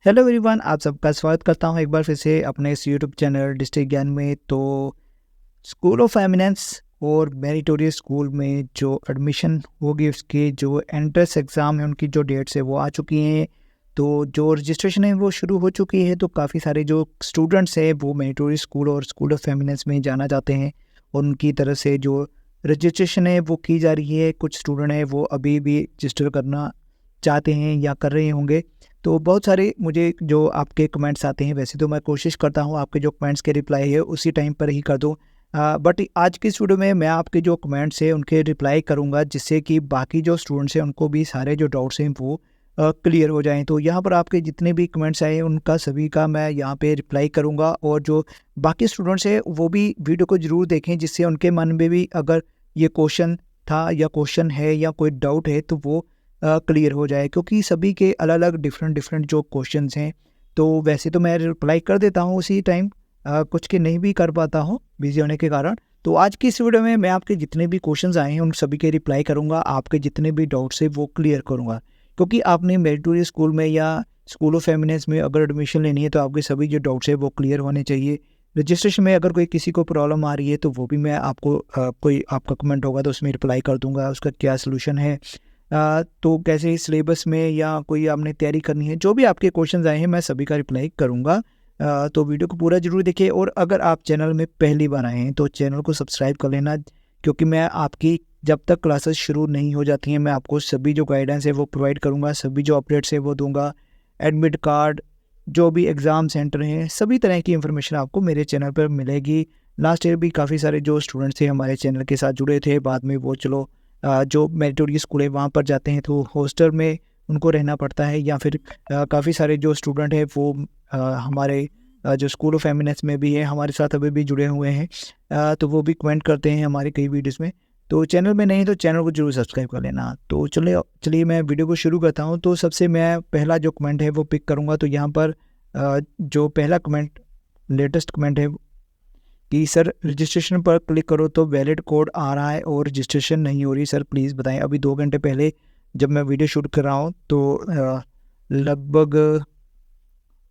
Hello everyone, आप सबका स्वागत करता हूं एक बार फिर से अपने इस यूट्यूब चैनल डिस्ट्रिक्ट ज्ञान में। तो स्कूल ऑफ एमिनेंस और मेरिटोरियस स्कूल में जो एडमिशन होगी उसके जो एंट्रेंस एग्ज़ाम है उनकी जो डेट्स है वो आ चुकी हैं। तो जो रजिस्ट्रेशन है वो शुरू हो चुकी है। तो काफ़ी सारे जो स्टूडेंट्स हैं वो मेरिटोरियस स्कूल और स्कूल ऑफ एमिनेंस में जाना चाहते हैं और उनकी तरफ से जो रजिस्ट्रेशन है वो की जा रही है। कुछ स्टूडेंट हैं वो अभी भी रजिस्टर करना चाहते हैं या कर रहे होंगे। तो बहुत सारे मुझे जो आपके कमेंट्स आते हैं, वैसे तो मैं कोशिश करता हूँ आपके जो कमेंट्स के रिप्लाई है उसी टाइम पर ही कर दूँ, बट आज की इस वीडियो में मैं आपके जो कमेंट्स हैं उनके रिप्लाई करूँगा, जिससे कि बाकी जो स्टूडेंट्स हैं उनको भी सारे जो डाउट्स हैं वो क्लियर हो जाएं। तो यहाँ पर आपके जितने भी कमेंट्स आए उनका सभी का मैं यहाँ पे रिप्लाई करूँगा, और जो बाकी स्टूडेंट्स हैं वो भी वीडियो को ज़रूर देखें, जिससे उनके मन में भी अगर ये क्वेश्चन था या क्वेश्चन है या कोई डाउट है तो वो क्लियर हो जाए, क्योंकि सभी के अलग अलग डिफरेंट जो क्वेश्चंस हैं। तो वैसे तो मैं रिप्लाई कर देता हूँ उसी टाइम, कुछ के नहीं भी कर पाता हूँ बिजी होने के कारण। तो आज की इस वीडियो में मैं आपके जितने भी क्वेश्चंस आए हैं उन सभी के रिप्लाई करूँगा, आपके जितने भी डाउट्स हैं वो क्लियर करूँगा। क्योंकि आपने मेरिटोरियस स्कूल में या स्कूल ऑफ एमिनेंस में अगर एडमिशन लेनी है तो आपके सभी जो डाउट्स है वो क्लियर होने चाहिए। रजिस्ट्रेशन में अगर कोई किसी को प्रॉब्लम आ रही है तो वो भी मैं आपको कोई आपका कमेंट होगा तो उसमें रिप्लाई कर दूंगा, उसका क्या सोल्यूशन है। तो कैसे सिलेबस में या कोई आपने तैयारी करनी है, जो भी आपके क्वेश्चंस आए हैं मैं सभी का रिप्लाई करूंगा। तो वीडियो को पूरा जरूर देखिए, और अगर आप चैनल में पहली बार आए हैं तो चैनल को सब्सक्राइब कर लेना, क्योंकि मैं आपकी जब तक क्लासेस शुरू नहीं हो जाती हैं मैं आपको सभी जो गाइडेंस है वो प्रोवाइड करूँगा, सभी जो अपडेट्स है वो दूंगा। एडमिट कार्ड, जो भी एग्ज़ाम सेंटर हैं, सभी तरह की इंफॉर्मेशन आपको मेरे चैनल पर मिलेगी। लास्ट ईयर भी काफ़ी सारे जो स्टूडेंट्स थे हमारे चैनल के साथ जुड़े थे, बाद में वो चलो जो मेरिटोरियस स्कूल है वहाँ पर जाते हैं तो हॉस्टल में उनको रहना पड़ता है, या फिर काफ़ी सारे जो स्टूडेंट हैं वो हमारे जो स्कूल ऑफ एमिनेंस में भी है हमारे साथ अभी भी जुड़े हुए हैं। तो वो भी कमेंट करते हैं हमारे कई वीडियोस में। तो चैनल में नहीं तो चैनल को जरूर सब्सक्राइब कर लेना। तो चलिए मैं वीडियो को शुरू करता हूँ। तो सबसे मैं पहला जो कमेंट है वो पिक करूँगा। तो यहाँ पर जो पहला कमेंट, लेटेस्ट कमेंट है कि सर रजिस्ट्रेशन पर क्लिक करो तो वैलिड कोड आ रहा है और रजिस्ट्रेशन नहीं हो रही, सर प्लीज़ बताएं। अभी 2 घंटे पहले जब मैं वीडियो शूट कर रहा हूँ तो लगभग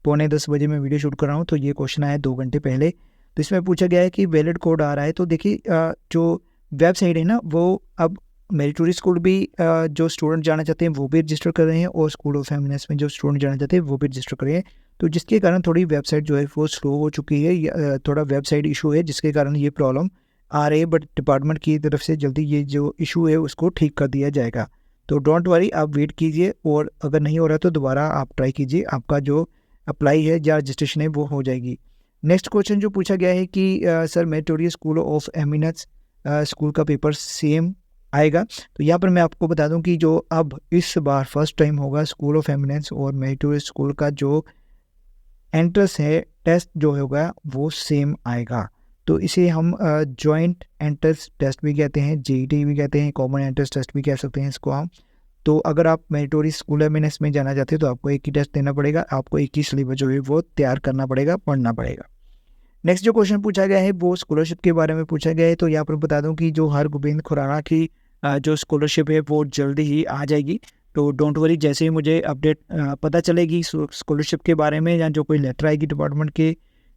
9:45 बजे मैं वीडियो शूट कर रहा हूँ, तो ये क्वेश्चन आया 2 घंटे पहले। तो इसमें पूछा गया है कि वैलिड कोड आ रहा है। तो देखिए जो वेबसाइट है ना वो अब मेरिटोरियस स्कूल भी जो स्टूडेंट जाना चाहते हैं वो भी रजिस्टर कर रहे हैं, और स्कूल ऑफ एमिनेंस में जो स्टूडेंट जाना चाहते हैं वो भी रजिस्टर कर रहे हैं। तो जिसके कारण थोड़ी वेबसाइट जो है वो स्लो हो चुकी है, थोड़ा वेबसाइट इशू है जिसके कारण ये प्रॉब्लम आ रही है, बट डिपार्टमेंट की तरफ से जल्दी ये जो इशू है उसको ठीक कर दिया जाएगा। तो डोंट वरी, आप वेट कीजिए, और अगर नहीं हो रहा तो दोबारा आप ट्राई कीजिए, आपका जो अप्लाई है या रजिस्ट्रेशन है वो हो जाएगी। नेक्स्ट क्वेश्चन जो पूछा गया है कि sir meritorious school of eminence school का पेपर सेम आएगा। तो यहाँ पर मैं आपको बता दूं कि जो अब इस बार फर्स्ट टाइम होगा स्कूल ऑफ एमिनेंस और मेरिटोरियस स्कूल का जो एंट्रेंस है टेस्ट जो होगा वो सेम आएगा। तो इसे हम जॉइंट एंट्रेंस टेस्ट भी कहते हैं, जेईटी भी कहते हैं, कॉमन एंट्रेंस टेस्ट भी कह सकते हैं इसको हम। तो अगर आप मेरिटोरियस स्कूल एमिनेंस में जाना चाहते हैं तो आपको एक ही टेस्ट देना पड़ेगा, आपको एक ही सिलेबस जो है वो तैयार करना पड़ेगा, पढ़ना पड़ेगा। नेक्स्ट जो क्वेश्चन पूछा गया है वो स्कॉलरशिप के बारे में पूछा गया है। तो यहाँ पर बता दूं कि जो हरगोबिंद खुराना की जो स्कॉलरशिप है वो जल्दी ही आ जाएगी। तो डोंट वरी, जैसे ही मुझे अपडेट पता चलेगी स्कॉलरशिप के बारे में या जो कोई लेटर आएगी डिपार्टमेंट की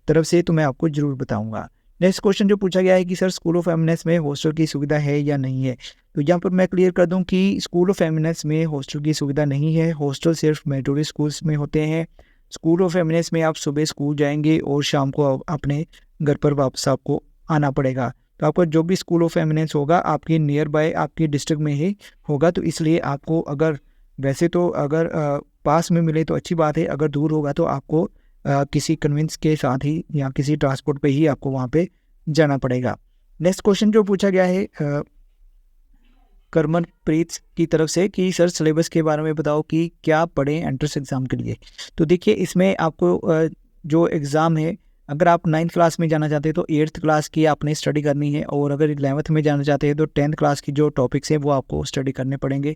तरफ से तो मैं आपको ज़रूर बताऊंगा। नेक्स्ट क्वेश्चन जो पूछा गया है कि सर स्कूल ऑफ एमिनेंस में हॉस्टल की सुविधा है या नहीं है। तो यहाँ पर मैं क्लियर कर दूं कि स्कूल ऑफ एमिनेंस में हॉस्टल की सुविधा नहीं है। हॉस्टल सिर्फ मेरिटोरियस स्कूल्स में होते हैं। स्कूल ऑफ एमिनेंस में आप सुबह स्कूल जाएंगे और शाम को अपने घर पर वापस आपको आना पड़ेगा। तो आपका जो भी स्कूल ऑफ एमिनेंस होगा आपके नियर बाय आपके डिस्ट्रिक्ट में ही होगा। तो इसलिए आपको अगर वैसे तो अगर पास में मिले तो अच्छी बात है, अगर दूर होगा तो आपको किसी कन्वेंस के साथ ही या किसी ट्रांसपोर्ट पे ही आपको वहाँ पे जाना पड़ेगा। नेक्स्ट क्वेश्चन जो पूछा गया है करमनप्रीत की तरफ से कि सर सिलेबस के बारे में बताओ कि क्या पढ़ें एंट्रेंस एग्ज़ाम के लिए। तो देखिए इसमें आपको जो एग्ज़ाम है, अगर आप 9th क्लास में जाना चाहते हैं तो 8th क्लास की आपने स्टडी करनी है, और अगर 11th में जाना चाहते हैं तो 10th क्लास की जो टॉपिक्स हैं वो आपको स्टडी करने पड़ेंगे।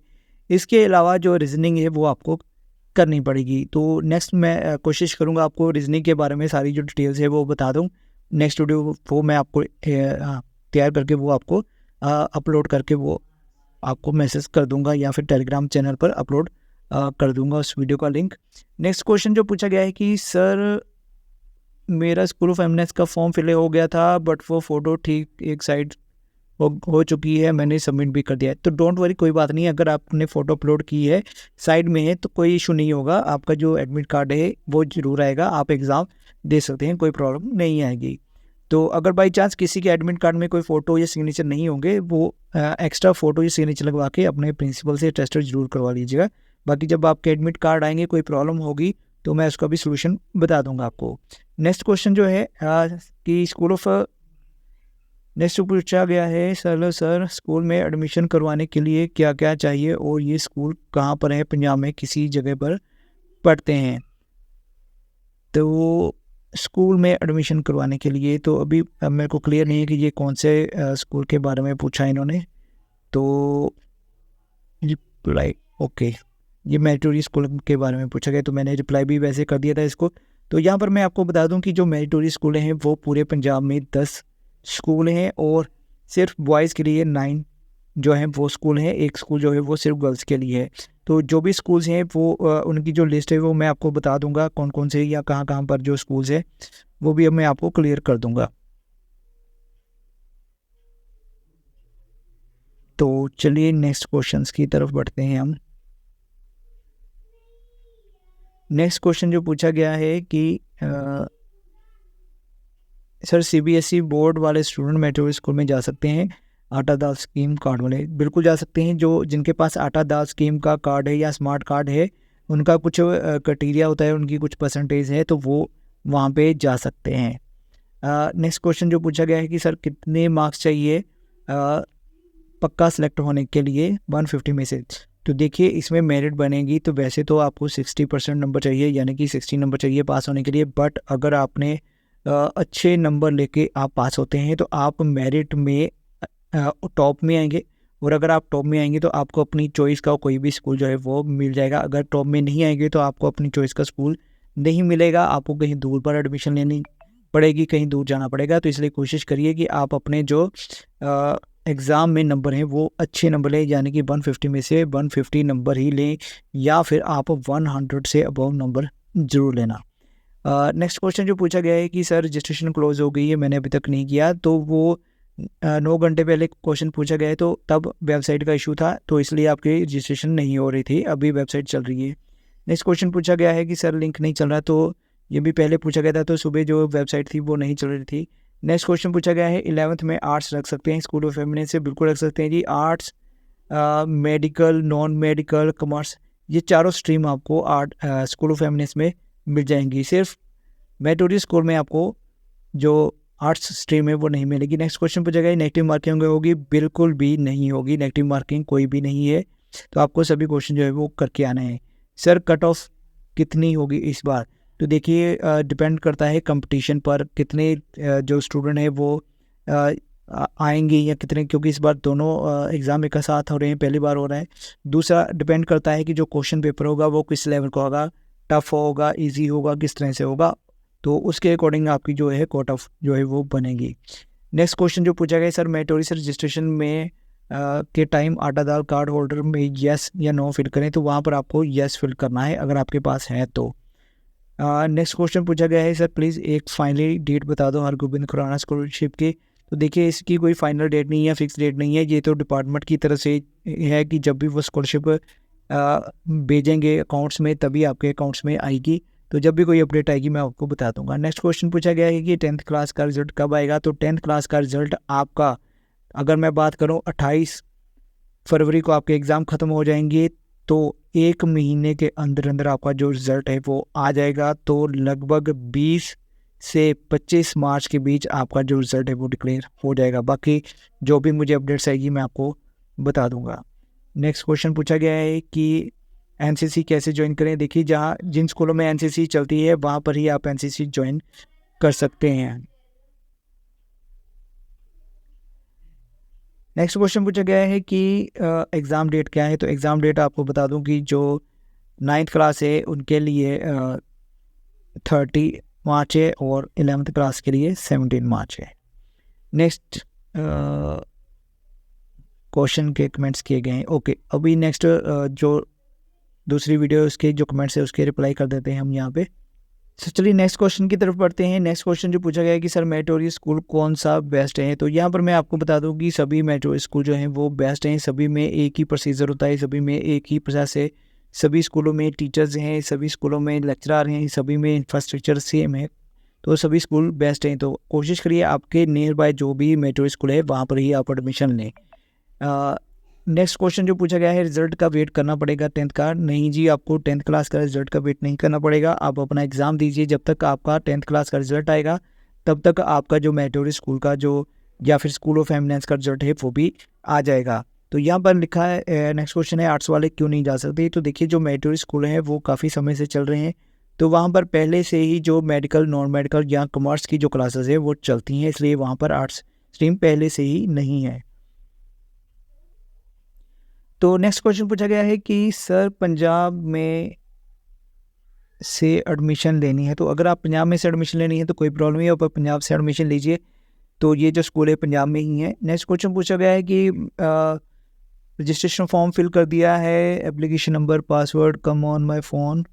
इसके अलावा जो रीजनिंग है वो आपको करनी पड़ेगी। तो नेक्स्ट मैं कोशिश करूँगा आपको रीजनिंग के बारे में सारी जो डिटेल्स है वो बता दूँ। नेक्स्ट वीडियो वो मैं आपको तैयार करके वो आपको अपलोड करके वो आपको मैसेज कर दूंगा, या फिर टेलीग्राम चैनल पर अपलोड कर दूंगा उस वीडियो का लिंक। नेक्स्ट क्वेश्चन जो पूछा गया है कि सर मेरा स्कूल ऑफ एमिनेंस का फॉर्म फिल हो गया था बट वो फ़ोटो ठीक एक साइड हो चुकी है, मैंने सबमिट भी कर दिया है। तो डोंट वरी, कोई बात नहीं, अगर आपने फ़ोटो अपलोड की है साइड में है तो कोई इशू नहीं होगा, आपका जो एडमिट कार्ड है वो ज़रूर आएगा, आप एग्ज़ाम दे सकते हैं, कोई प्रॉब्लम नहीं आएगी। तो अगर बाई चांस किसी के एडमिट कार्ड में कोई फ़ोटो या सिग्नेचर नहीं होंगे, वो एक्स्ट्रा फ़ोटो या सिग्नेचर लगवा के अपने प्रिंसिपल से टेस्टर ज़रूर करवा लीजिएगा। बाकी जब आपके एडमिट कार्ड आएंगे कोई प्रॉब्लम होगी तो मैं उसका भी सोल्यूशन बता दूंगा आपको। नेक्स्ट क्वेश्चन जो है कि स्कूल ऑफ नेक्स्ट पूछा गया है सर स्कूल में एडमिशन करवाने के लिए क्या क्या चाहिए और ये स्कूल कहाँ पर है, पंजाब में किसी जगह पर पढ़ते हैं। तो स्कूल में एडमिशन करवाने के लिए तो अभी मेरे को क्लियर नहीं है कि ये कौन से स्कूल के बारे में पूछा है इन्होंने। तो रिप्लाई ओके, ये मेरिटोरियस स्कूल के बारे में पूछा गया, तो मैंने रिप्लाई भी वैसे कर दिया था इसको। तो यहाँ पर मैं आपको बता दूं कि जो मेरिटोरियस स्कूल हैं वो पूरे पंजाब में 10 स्कूल हैं और सिर्फ बॉयज़ के लिए 9 जो हैं वो स्कूल हैं, एक स्कूल जो है वो सिर्फ गर्ल्स के लिए है। तो जो भी स्कूल्स हैं वो उनकी जो लिस्ट है वो मैं आपको बता दूंगा, कौन कौन से या कहाँ कहाँ पर जो स्कूल्स हैं वो भी अब मैं आपको क्लियर कर दूंगा। तो चलिए नेक्स्ट क्वेश्चंस की तरफ बढ़ते हैं हम। नेक्स्ट क्वेश्चन जो पूछा गया है कि सर सीबीएसई बोर्ड वाले स्टूडेंट मेट्रो स्कूल में जा सकते हैं, आटा दाल स्कीम कार्ड वाले बिल्कुल जा सकते हैं। जो जिनके पास आटा दाल स्कीम का कार्ड है या स्मार्ट कार्ड है, उनका कुछ क्राइटेरिया होता है, उनकी कुछ परसेंटेज है, तो वो वहाँ पे जा सकते हैं। नेक्स्ट क्वेश्चन जो पूछा गया है कि सर कितने मार्क्स चाहिए पक्का सेलेक्ट होने के लिए 150 में से। तो देखिए इसमें मेरिट बनेगी तो वैसे तो आपको 60% नंबर चाहिए, यानी कि 60 नंबर चाहिए पास होने के लिए। बट अगर आपने अच्छे नंबर लेके आप पास होते हैं तो आप मेरिट में टॉप में आएंगे, और अगर आप टॉप में आएंगे तो आपको अपनी चॉइस का कोई भी स्कूल जो है वो मिल जाएगा। अगर टॉप में नहीं आएंगे तो आपको अपनी चॉइस का स्कूल नहीं मिलेगा, आपको कहीं दूर पर एडमिशन लेनी पड़ेगी, कहीं दूर जाना पड़ेगा। तो इसलिए कोशिश करिए कि आप अपने जो एग्ज़ाम में नंबर हैं वो अच्छे नंबर लें, यानी कि 150 में से 150 नंबर ही लें, या फिर आप 100 से अबव नंबर ज़रूर लेना। नेक्स्ट क्वेश्चन जो पूछा गया है कि सर रजिस्ट्रेशन क्लोज हो गई है, मैंने अभी तक नहीं किया। तो वो 9 घंटे पहले क्वेश्चन पूछा गया है, तो तब वेबसाइट का इशू था, तो इसलिए आपकी रजिस्ट्रेशन नहीं हो रही थी, अभी वेबसाइट चल रही है। नेक्स्ट क्वेश्चन पूछा गया है कि सर लिंक नहीं चल रहा, तो ये भी पहले पूछा गया था, तो सुबह जो वेबसाइट थी वो नहीं चल रही थी। नेक्स्ट क्वेश्चन पूछा गया है 11th में आर्ट्स रख सकते हैं स्कूल ऑफ एमिनेंस से, बिल्कुल रख सकते हैं जी। Arts, medical, non medical, commerce, ये चारों स्ट्रीम आपको स्कूल ऑफ एमिनेंस में मिल जाएंगी। सिर्फ मेरिटोरियस स्कूल में आपको जो आर्ट्स स्ट्रीम है वो नहीं मिलेगी। नेक्स्ट क्वेश्चन पूछा गया नेगेटिव मार्किंग होगी, बिल्कुल भी नहीं होगी, नेगेटिव मार्किंग कोई भी नहीं है। तो आपको सभी क्वेश्चन जो है वो करके आना है। सर कट ऑफ कितनी होगी इस बार, तो देखिए डिपेंड करता है कंपटीशन पर, कितने जो स्टूडेंट है वो आएंगे या कितने, क्योंकि इस बार दोनों एग्ज़ाम एक साथ हो रहे हैं, पहली बार हो रहा है। दूसरा डिपेंड करता है कि जो क्वेश्चन पेपर होगा वो किस लेवल का होगा, टफ होगा, इजी होगा, किस तरह से होगा, तो उसके अकॉर्डिंग आपकी जो है कट ऑफ जो है वो बनेगी। नेक्स्ट क्वेश्चन जो पूछा गया सर मेरिटोरियस रजिस्ट्रेशन में के टाइम आटा दाल कार्ड होल्डर में येस या नो फिल करें, तो वहाँ पर आपको येस फिल करना है अगर आपके पास है तो। नेक्स्ट क्वेश्चन पूछा गया है सर प्लीज़ एक फाइनली डेट बता दो हरगोबिंद खुराना स्कॉलरशिप की। तो देखिए इसकी कोई फाइनल डेट नहीं है, फिक्स डेट नहीं है, ये तो डिपार्टमेंट की तरफ से है कि जब भी वो स्कॉलरशिप भेजेंगे अकाउंट्स में तभी आपके अकाउंट्स में आएगी। तो जब भी कोई अपडेट आएगी मैं आपको बता दूंगा। नेक्स्ट क्वेश्चन पूछा गया है कि 10th क्लास का रिजल्ट कब आएगा। तो 10th क्लास का रिजल्ट आपका, अगर मैं बात करूं 28 फरवरी को आपके एग्ज़ाम ख़त्म हो जाएंगे, तो 1 महीने के अंदर अंदर आपका जो रिज़ल्ट है वो आ जाएगा। तो लगभग 20 से 25 मार्च के बीच आपका जो रिज़ल्ट है वो डिक्लेयर हो जाएगा। बाकी जो भी मुझे अपडेट्स आएगी मैं आपको बता दूंगा। नेक्स्ट क्वेश्चन पूछा गया है कि एनसीसी कैसे ज्वाइन करें। देखिए जिन स्कूलों में एनसीसी चलती है वहाँ पर ही आप एनसीसी ज्वाइन कर सकते हैं। नेक्स्ट क्वेश्चन पूछा गया है कि एग्ज़ाम डेट क्या है। तो एग्ज़ाम डेट आपको बता दूं कि जो 9th क्लास है उनके लिए 30 मार्च है और 11th क्लास के लिए 17 मार्च है। नेक्स्ट क्वेश्चन के कमेंट्स किए गए हैं। ओके, अभी नेक्स्ट जो दूसरी वीडियो उसके जो कमेंट्स है उसके रिप्लाई कर देते हैं हम यहाँ पे। सो चलिए नेक्स्ट क्वेश्चन की तरफ बढ़ते हैं। नेक्स्ट क्वेश्चन जो पूछा गया है कि सर मेरिटोरियस स्कूल कौन सा बेस्ट है, तो यहाँ पर मैं आपको बता दूँ कि सभी मेरिटोरियस स्कूल जो हैं वो बेस्ट हैं। सभी में एक ही प्रोसीजर होता है, सभी में एक ही प्रोसेस है, सभी स्कूलों में टीचर्स हैं, सभी स्कूलों में लेक्चरर हैं, सभी में इंफ्रास्ट्रक्चर सेम है, तो सभी स्कूल बेस्ट हैं। तो कोशिश करिए आपके नियर बाय जो भी मेरिटोरियस स्कूल है वहाँ पर ही आप एडमिशन लें। नेक्स्ट क्वेश्चन जो पूछा गया है, रिजल्ट का वेट करना पड़ेगा 10th का? नहीं जी, आपको 10th क्लास का रिजल्ट का वेट नहीं करना पड़ेगा। आप अपना एग्ज़ाम दीजिए, जब तक आपका 10th क्लास का रिजल्ट आएगा तब तक आपका जो मेरिटोरियस स्कूल का जो या फिर स्कूल ऑफ एमिनेंस का रिजल्ट है वो भी आ जाएगा। तो यहाँ पर लिखा है, नेक्स्ट क्वेश्चन है, आर्ट्स वाले क्यों नहीं जा सकते? तो देखिए जो मेरिटोरियस स्कूल हैं वो काफ़ी समय से चल रहे हैं, तो वहाँ पर पहले से ही जो मेडिकल, नॉन मेडिकल या कॉमर्स की जो क्लासेस है वो चलती हैं, इसलिए वहाँ पर आर्ट्स स्ट्रीम पहले से ही नहीं है। तो नेक्स्ट क्वेश्चन पूछा गया है कि सर पंजाब में से एडमिशन लेनी है, तो अगर आप पंजाब में से एडमिशन लेनी है तो कोई प्रॉब्लम नहीं है, आप पंजाब से एडमिशन लीजिए। तो ये जो स्कूल है पंजाब में ही है। नेक्स्ट क्वेश्चन पूछा गया है कि रजिस्ट्रेशन फॉर्म फिल कर दिया है, application number, password come on my phone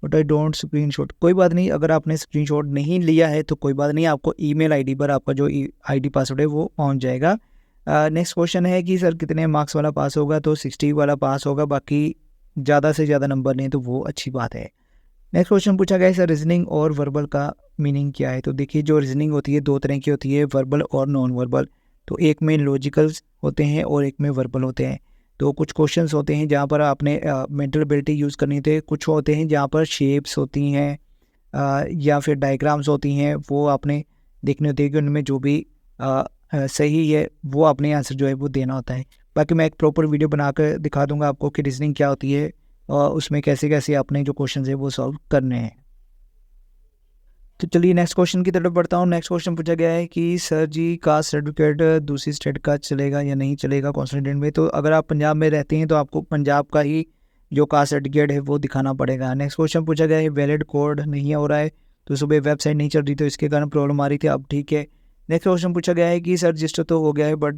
but I don't screenshot. कोई बात नहीं, अगर आपने स्क्रीनशॉट नहीं लिया है तो कोई बात नहीं, आपको ईमेल आईडी पर आपका जो आईडी पासवर्ड है वो पहुंच जाएगा। नेक्स्ट क्वेश्चन है कि सर कितने मार्क्स वाला पास होगा, तो 60 वाला पास होगा, बाकी ज़्यादा से ज़्यादा नंबर लें तो वो अच्छी बात है। नेक्स्ट क्वेश्चन पूछा गया है सर रीजनिंग और वर्बल का मीनिंग क्या है? तो देखिए जो रीजनिंग होती है दो तरह की होती है, वर्बल और नॉन वर्बल। तो एक में लॉजिकल्स होते हैं और एक में वर्बल होते हैं। तो कुछ क्वेश्चंस होते हैं जहाँ पर आपने मेंटल एबिलिटी यूज़ करनी होती है, कुछ होते हैं जहाँ पर शेप्स होती हैं या फिर डायग्राम्स होती हैं, वो आपने देखनी होती है कि उनमें जो भी सही है वो आपने आंसर जो है वो देना होता है। बाकी मैं एक प्रॉपर वीडियो बनाकर दिखा दूंगा आपको कि रीजनिंग क्या होती है और उसमें कैसे कैसे आपने जो क्वेश्चन है वो सॉल्व करने हैं। तो चलिए नेक्स्ट क्वेश्चन की तरफ बढ़ता हूँ। नेक्स्ट क्वेश्चन पूछा गया है कि सर जी कास्ट सर्टिफिकेट दूसरी स्टेट का चलेगा या नहीं चलेगा कॉन्स्टिट्यूंट में? तो अगर आप पंजाब में रहते हैं तो आपको पंजाब का ही जो कास्ट सर्टिफिकेट है वो दिखाना पड़ेगा। नेक्स्ट क्वेश्चन पूछा गया है वैलिड कोड नहीं हो रहा है, तो सुबह वेबसाइट नहीं चल रही तो इसके कारण प्रॉब्लम आ रही थी, अब ठीक है। नेक्स्ट क्वेश्चन पूछा गया है कि सर रजिस्टर तो हो गया है बट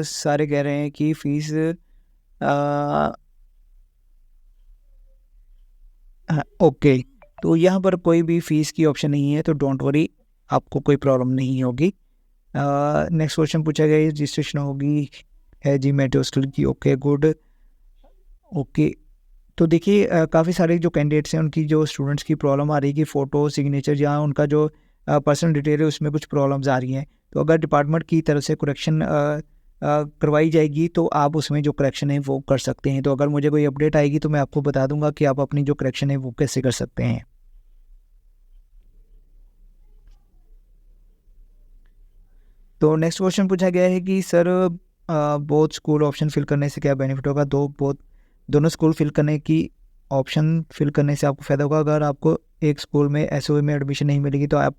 सारे कह रहे हैं कि फ़ीस ओके, तो यहाँ पर कोई भी फ़ीस की ऑप्शन नहीं है, तो डोंट वरी, आपको कोई प्रॉब्लम नहीं होगी। नेक्स्ट क्वेश्चन पूछा गया है रजिस्ट्रेशन होगी है जी मेट्रो स्कूल की, ओके गुड ओके। तो देखिए काफ़ी सारे जो कैंडिडेट्स हैं उनकी जो स्टूडेंट्स की प्रॉब्लम आ रही है कि फ़ोटो सिग्नेचर या उनका जो पर्सनल डिटेल है उसमें कुछ प्रॉब्लम्स आ रही हैं। तो अगर डिपार्टमेंट की तरफ से करेक्शन करवाई जाएगी तो आप उसमें जो करेक्शन है वो कर सकते हैं। तो अगर मुझे कोई अपडेट आएगी तो मैं आपको बता दूंगा कि आप अपनी जो करेक्शन है वो कैसे कर सकते हैं। तो नेक्स्ट क्वेश्चन पूछा गया है कि sir both school option fill करने से क्या बेनिफिट होगा? दोनों स्कूल फिल करने की ऑप्शन फिल करने से आपको फ़ायदा होगा। अगर आपको एक स्कूल में एसओए में एडमिशन नहीं मिलेगी तो आप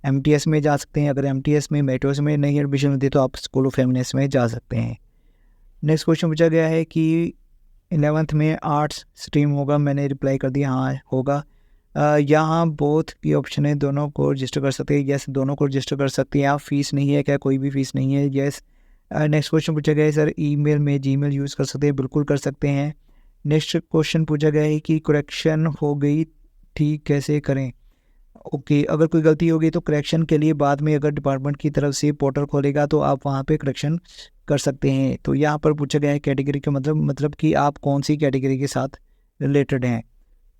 एमटीएस में जा सकते हैं, अगर एमटीएस में मेट्रोस में नहीं एडमिशन मिलती तो आप स्कूल ऑफ एमिनेंस में जा सकते हैं। नेक्स्ट क्वेश्चन पूछा गया है कि 11th में आर्ट्स स्ट्रीम होगा, मैंने रिप्लाई कर दिया हाँ होगा। यहाँ बोथ की ऑप्शन है, दोनों को रजिस्टर कर सकते हैं, यस दोनों को रजिस्टर कर सकते हैं आप। फीस नहीं है क्या? कोई भी फीस नहीं है, यस। नेक्स्ट क्वेश्चन पूछा गया है सर ईमेल में जीमेल यूज़ कर सकते हैं? बिल्कुल कर सकते हैं। नेक्स्ट क्वेश्चन पूछा गया है कि करेक्शन हो गई ठीक कैसे करें? ओके, अगर कोई गलती होगी तो करेक्शन के लिए बाद में अगर डिपार्टमेंट की तरफ से पोर्टल खोलेगा तो आप वहाँ पे करेक्शन कर सकते हैं। तो यहाँ पर पूछा गया है कैटेगरी का मतलब कि आप कौन सी कैटेगरी के साथ रिलेटेड हैं।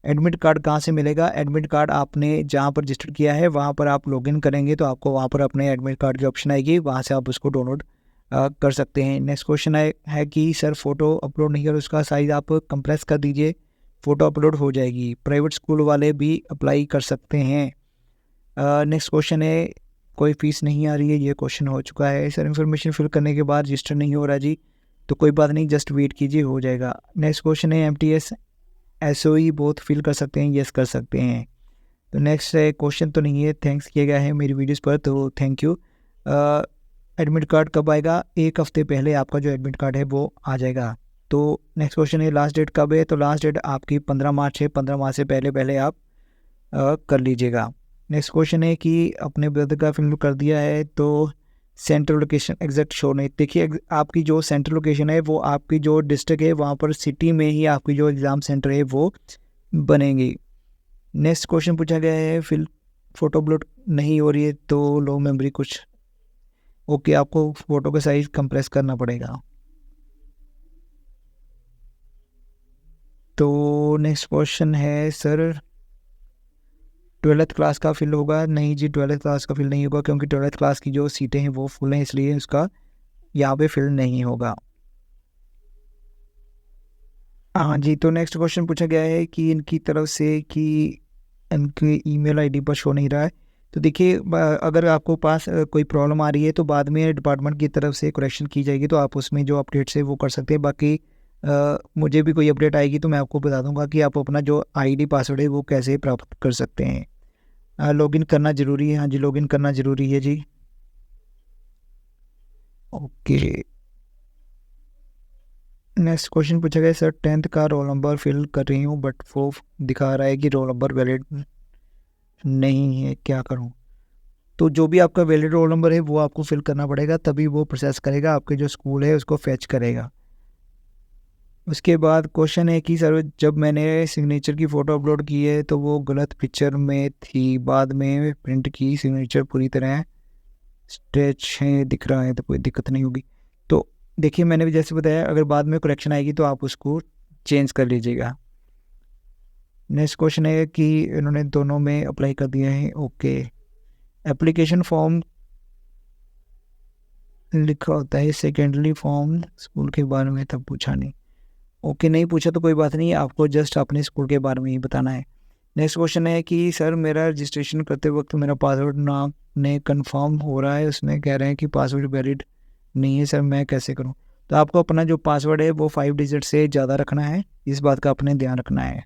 एडमिट कार्ड कहाँ से मिलेगा? एडमिट कार्ड आपने जहाँ पर रजिस्टर किया है वहाँ पर आप लॉगिन करेंगे तो आपको वहाँ पर अपने एडमिट कार्ड की ऑप्शन आएगी, वहाँ से आप उसको डाउनलोड कर सकते हैं। नेक्स्ट क्वेश्चन है कि सर फ़ोटो अपलोड नहीं कर, उसका साइज़ आप कंप्रेस कर दीजिए, फ़ोटो अपलोड हो जाएगी। प्राइवेट स्कूल वाले भी अप्लाई कर सकते हैं। नेक्स्ट क्वेश्चन है कोई फ़ीस नहीं आ रही है, ये क्वेश्चन हो चुका है। सर इन्फॉर्मेशन फिल करने के बाद रजिस्टर नहीं हो रहा जी, तो कोई बात नहीं, जस्ट वेट कीजिए, हो जाएगा। नेक्स्ट क्वेश्चन है एमटीएस एसओई बोथ फिल कर सकते हैं? यस कर सकते हैं। तो नेक्स्ट क्वेश्चन तो नहीं है, थैंक्स किया गया है मेरी वीडियोस पर, तो थैंक यू। एडमिट कार्ड कब आएगा? एक हफ़्ते पहले आपका जो एडमिट कार्ड है वो आ जाएगा। तो नेक्स्ट क्वेश्चन है लास्ट डेट कब है? तो लास्ट डेट आपकी 15 मार्च है, 15 मार्च से पहले आप कर लीजिएगा। नेक्स्ट क्वेश्चन है कि अपने ब्रदर का फिल्म कर दिया है तो सेंट्रल लोकेशन एग्जैक्ट शो नहीं। देखिए आपकी जो सेंट्रल लोकेशन है वो आपकी जो डिस्ट्रिक्ट है वहाँ पर सिटी में ही आपकी जो एग्ज़ाम सेंटर है वो बनेंगी। नेक्स्ट क्वेश्चन पूछा गया है, फिल फ़ोटो अपलोड नहीं हो रही है तो लो मेमोरी कुछ, ओके आपको फ़ोटो का साइज़ कंप्रेस करना पड़ेगा। तो नेक्स्ट क्वेश्चन है सर 12th क्लास का फिल होगा? नहीं जी 12th क्लास का फिल नहीं होगा, क्योंकि 12th क्लास की जो सीटें हैं वो फुल हैं, इसलिए उसका यहाँ पे फिल नहीं होगा। हाँ जी, तो नेक्स्ट क्वेश्चन पूछा गया है कि इनकी तरफ से कि इनके ईमेल आईडी पर शो नहीं रहा है। तो देखिए अगर आपको पास कोई प्रॉब्लम आ रही है तो बाद में डिपार्टमेंट की तरफ से करेक्शन की जाएगी, तो आप उसमें जो अपडेट्स है वो कर सकते हैं। बाकी मुझे भी कोई अपडेट आएगी तो मैं आपको बता दूंगा कि आप अपना जो आईडी पासवर्ड है वो कैसे प्राप्त कर सकते हैं। लॉगिन करना ज़रूरी है, हाँ जी लॉगिन करना ज़रूरी है जी। ओके, नेक्स्ट क्वेश्चन पूछा गया सर 10th का रोल नंबर फिल कर रही हूँ बट वो दिखा रहा है कि रोल नंबर वैलिड नहीं है, क्या करूँ? तो जो भी आपका वैलिड रोल नंबर है वो आपको फिल करना पड़ेगा, तभी वो प्रोसेस करेगा, आपके जो स्कूल है उसको फैच करेगा। उसके बाद क्वेश्चन है कि सर जब मैंने सिग्नेचर की फ़ोटो अपलोड की है तो वो गलत पिक्चर में थी, बाद में प्रिंट की सिग्नेचर पूरी तरह स्ट्रेच है दिख रहा है तो कोई दिक्कत नहीं होगी। तो देखिए मैंने भी जैसे बताया, अगर बाद में करेक्शन आएगी तो आप उसको चेंज कर लीजिएगा। नेक्स्ट क्वेश्चन है कि इन्होंने दोनों में अप्लाई कर दिया है, ओके। एप्लीकेशन फॉर्म लिखा होता है, सेकेंडरी फॉर्म स्कूल के बारे में तब पूछा नहीं, ओके नहीं पूछा तो कोई बात नहीं, आपको जस्ट अपने स्कूल के बारे में ही बताना है। नेक्स्ट क्वेश्चन है कि सर मेरा रजिस्ट्रेशन करते वक्त मेरा पासवर्ड नाम ने कंफर्म हो रहा है, उसमें कह रहे हैं कि पासवर्ड वैलिड नहीं है सर, मैं कैसे करूं? तो आपको अपना जो पासवर्ड है वो 5 डिजिट से ज़्यादा रखना है, इस बात का अपने ध्यान रखना है।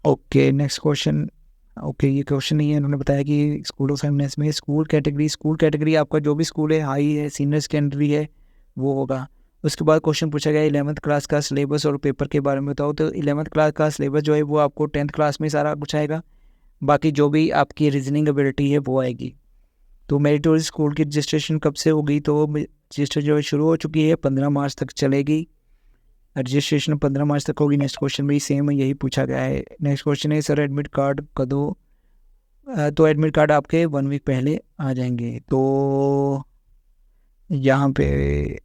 ओके नेक्स्ट क्वेश्चन, ओके ये क्वेश्चन नहीं है, उन्होंने बताया कि स्कूल ऑफ एमिनेंस में स्कूल कैटेगरी आपका जो भी स्कूल है, हाई है, सीनियर सेकेंडरी है, वो होगा। उसके बाद क्वेश्चन पूछा गया 11th क्लास का सिलेबस और पेपर के बारे में बताओ। तो 11th क्लास का सिलेबस जो है वो आपको 10th क्लास में सारा कुछ आएगा, बाकी जो भी आपकी रीजनिंग एबिलिटी है वो आएगी। तो मेरिटोरियस स्कूल की रजिस्ट्रेशन कब से होगी? तो रजिस्ट्रेशन जो शुरू हो चुकी है, 15 मार्च तक चलेगी, रजिस्ट्रेशन 15 मार्च तक होगी। नेक्स्ट क्वेश्चन भी सेम यही पूछा गया है। नेक्स्ट क्वेश्चन है सर एडमिट कार्ड कदों? तो एडमिट कार्ड आपके 1 वीक पहले आ जाएंगे। तो यहाँ पे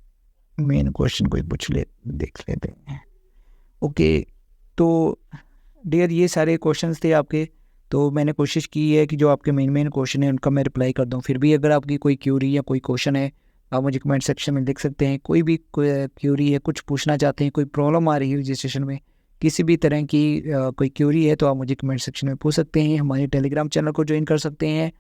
मेन क्वेश्चन कोई पूछ ले, देख लेते हैं। ओके, तो डियर ये सारे क्वेश्चंस थे आपके, तो मैंने कोशिश की है कि जो आपके मेन क्वेश्चन है उनका मैं रिप्लाई कर दूं। फिर भी अगर आपकी कोई क्यूरी या कोई क्वेश्चन है आप मुझे कमेंट सेक्शन में लिख सकते हैं। कोई भी क्यूरी है, कुछ पूछना चाहते हैं, कोई प्रॉब्लम आ रही है रजिस्ट्रेशन में, किसी भी तरह की कोई क्यूरी है तो आप मुझे कमेंट सेक्शन में पूछ सकते हैं। हमारे टेलीग्राम चैनल को ज्वाइन कर सकते हैं,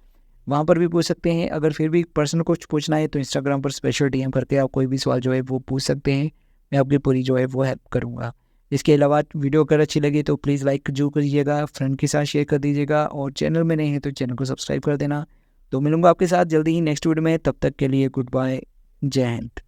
वहाँ पर भी पूछ सकते हैं। अगर फिर भी पर्सनल कुछ पूछना है तो इंस्टाग्राम पर स्पेशल DM करके आप कोई भी सवाल जो है वो पूछ सकते हैं, मैं आपकी पूरी जो है वो हेल्प करूँगा। इसके अलावा वीडियो अगर अच्छी लगी तो प्लीज़ लाइक जरूर करिएगा, फ्रेंड के साथ शेयर कर दीजिएगा, और चैनल में नहीं है तो चैनल को सब्सक्राइब कर देना। तो मिलूंगा आपके साथ जल्दी ही नेक्स्ट वीडियो में, तब तक के लिए गुड बाय, जय हिंद।